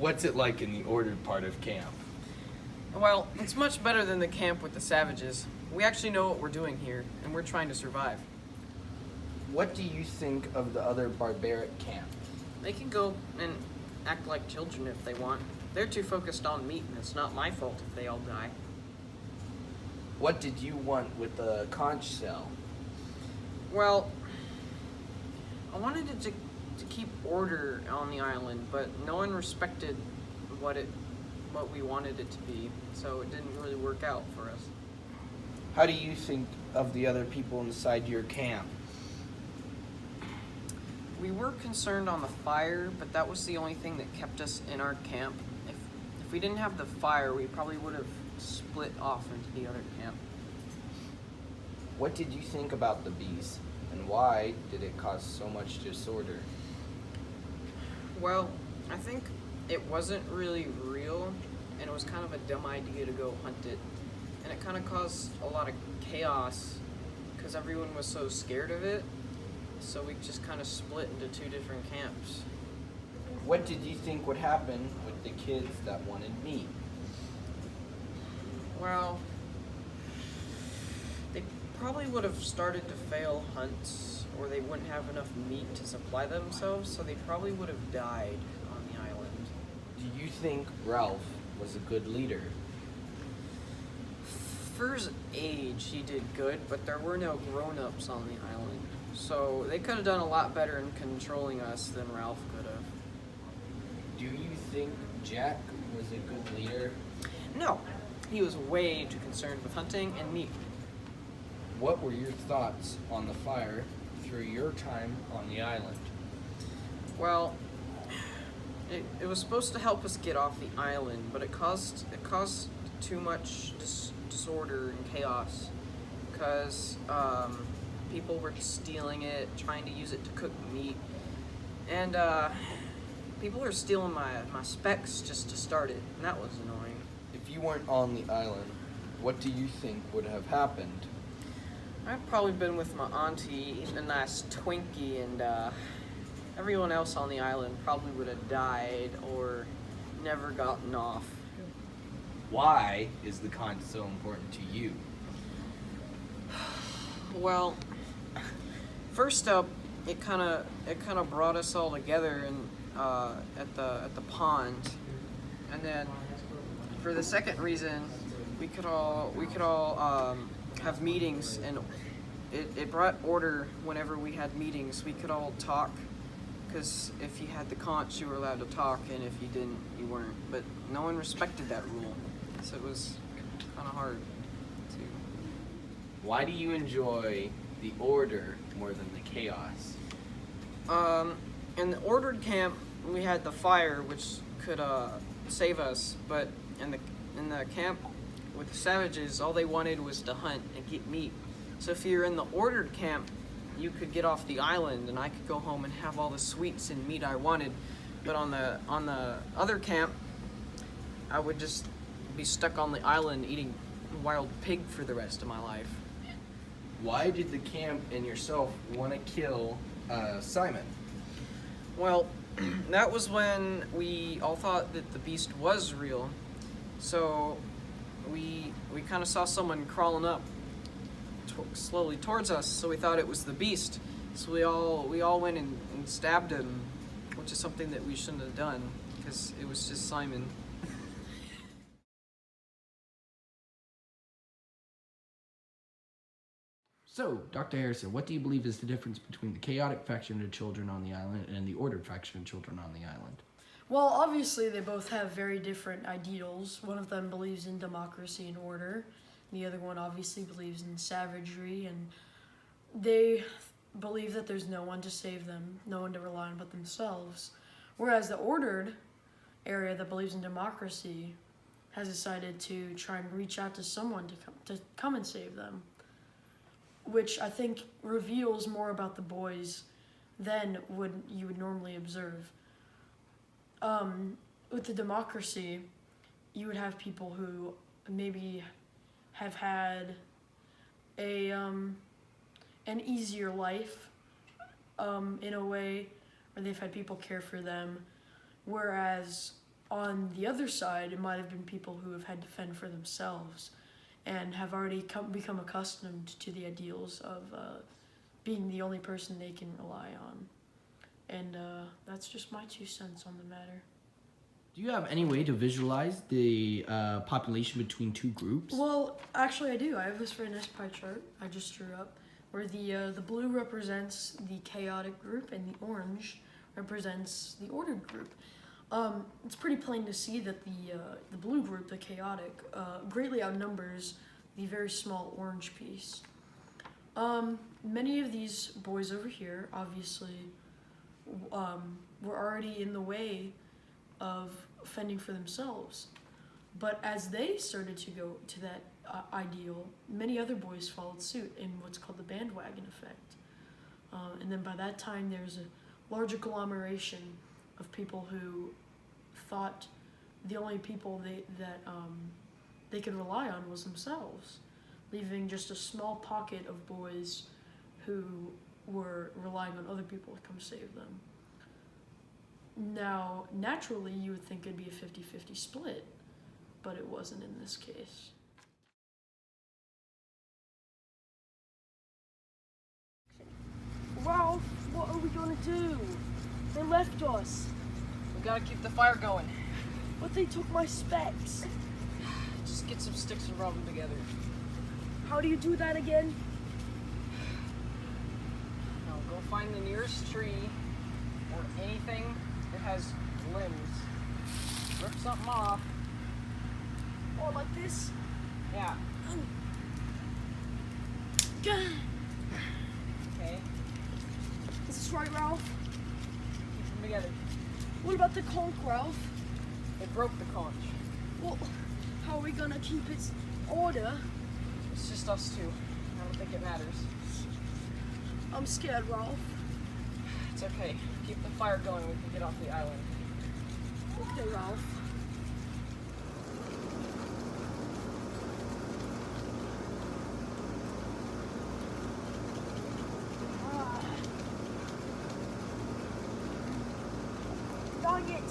What's it like in the ordered part of camp? Well, it's much better than the camp with the savages. We actually know what we're doing here, and we're trying to survive. What do you think of the other barbaric camp? They can go and act like children if they want. They're too focused on meat, and it's not my fault if they all die. What did you want with the conch shell? Well, I wanted it to keep order on the island, but no one respected what we wanted it to be, so it didn't really work out for us. How do you think of the other people inside your camp? We were concerned on the fire, but that was the only thing that kept us in our camp. If we didn't have the fire, we probably would have split off into the other camp. What did you think about the beast, and why did it cause so much disorder? Well, I think it wasn't really real, and it was kind of a dumb idea to go hunt it. And it kind of caused a lot of chaos because everyone was so scared of it. So we just kind of split into two different camps. What did you think would happen with the kids that wanted meat? Well, they probably would have started to fail hunts, or they wouldn't have enough meat to supply themselves, so they probably would have died on the island. Do you think Ralph was a good leader? For his age, he did good, but there were no grown-ups on the island. So they could have done a lot better in controlling us than Ralph could have. Do you think Jack was a good leader? No, he was way too concerned with hunting and meat. What were your thoughts on the fire through your time on the island? Well, it was supposed to help us get off the island, but it caused too much disorder and chaos because people were stealing it, trying to use it to cook meat, and people were stealing my specs just to start it, and that was annoying. If you weren't on the island, what do you think would have happened? I've probably been with my auntie eating a nice Twinkie, and everyone else on the island probably would have died or never gotten off. Why is the conch so important to you? Well, first up, it kind of brought us all together and at the pond, and then for the second reason, we could all have meetings, and it brought order whenever we had meetings. We could all talk, because if you had the conch, you were allowed to talk, and if you didn't, you weren't. But no one respected that rule, so it was kind of hard to. Why do you enjoy the order more than the chaos? In the ordered camp, we had the fire, which could save us, but in the camp with the savages, all they wanted was to hunt and get meat. So if you're in the ordered camp, you could get off the island, and I could go home and have all the sweets and meat I wanted. But on the other camp, I would just be stuck on the island eating wild pig for the rest of my life. Why did the camp and yourself want to kill Simon? Well, that was when we all thought that the beast was real. So we kind of saw someone crawling up slowly towards us, so we thought it was the beast. So we all went and stabbed him, which is something that we shouldn't have done because it was just Simon. So, Dr. Harrison, what do you believe is the difference between the chaotic faction of children on the island and the ordered faction of children on the island? Well, obviously they both have very different ideals. One of them believes in democracy and order. The other one obviously believes in savagery, and they believe that there's no one to save them, no one to rely on but themselves. Whereas the ordered area that believes in democracy has decided to try and reach out to someone to come and save them, which I think reveals more about the boys than you would normally observe. With the democracy, you would have people who maybe have had an easier life in a way, or they've had people care for them, whereas on the other side, it might have been people who have had to fend for themselves and have already become accustomed to the ideals of being the only person they can rely on. And that's just my 2 cents on the matter. Do you have any way to visualize the population between two groups? Well, actually I do. I have this very nice pie chart I just drew up where the blue represents the chaotic group and the orange represents the ordered group. It's pretty plain to see that the blue group, the chaotic, greatly outnumbers the very small orange piece. Many of these boys over here, obviously, were already in the way of fending for themselves. But as they started to go to that ideal, many other boys followed suit in what's called the bandwagon effect. And then by that time, there's a large agglomeration of people who thought the only people they could rely on was themselves, leaving just a small pocket of boys who were relying on other people to come save them. Now, naturally, you would think it'd be a 50-50 split, but it wasn't in this case. Ralph, what are we gonna do? They left us, We gotta keep the fire going. but they took my specs. Just get some sticks and rub them together. How do you do that again? Now go find the nearest tree or anything that has limbs. Rip something off. Oh, like this? Yeah. Gah. Okay. Is this right, Ralph? Keep them together. What about the conch, Ralph? They broke the conch. Well, how are we gonna keep its order? It's just us two. I don't think it matters. I'm scared, Ralph. It's okay. Keep the fire going. We can get off the island. Okay, Ralph. Dang it!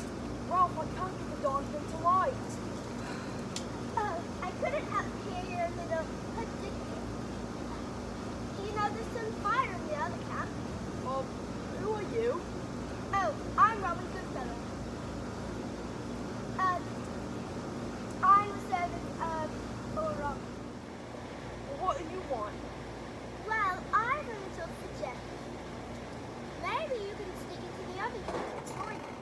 Ralph, I can't get the darn thing to light. Oh, I couldn't help hear your little hooty. You know, there's some fire in the other camp. Who are you? Oh, I'm Robin Goodfellow. I'm the servant of Aurora. What do you want? Well, I have a little suggestion. Maybe you can sneak into the other camp and join them.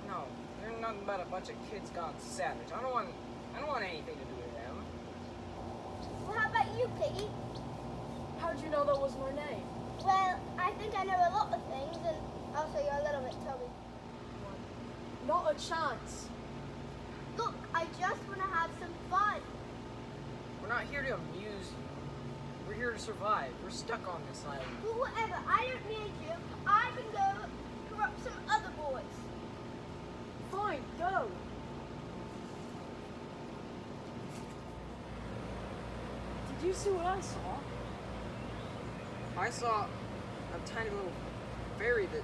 No, they're nothing but a bunch of kids gone savage. I don't want anything to do with them. Well, how about you, Piggy? How'd you know that was my name? Well, I think I know a lot of things, and also you're a little bit Toby. Not a chance. Look, I just want to have some fun. We're not here to amuse you. We're here to survive. We're stuck on this island. Well, whatever. I don't need you. I can go corrupt some other boys. Fine, go. Did you see what I saw? I saw a tiny little fairy that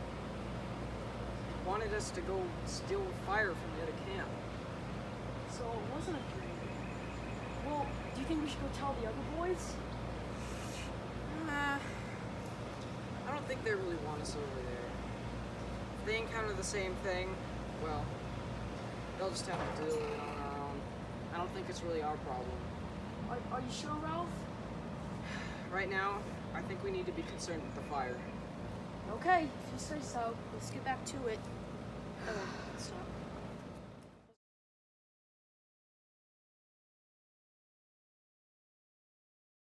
wanted us to go steal fire from the other camp. So it wasn't a dream. Well, do you think we should go tell the other boys? I don't think they really want us over there. If they encounter the same thing, well, they'll just have to deal with it on our own. I don't think it's really our problem. Are you sure, Ralph? Right now, I think we need to be concerned with the fire. Okay, if you say so. Let's get back to it. So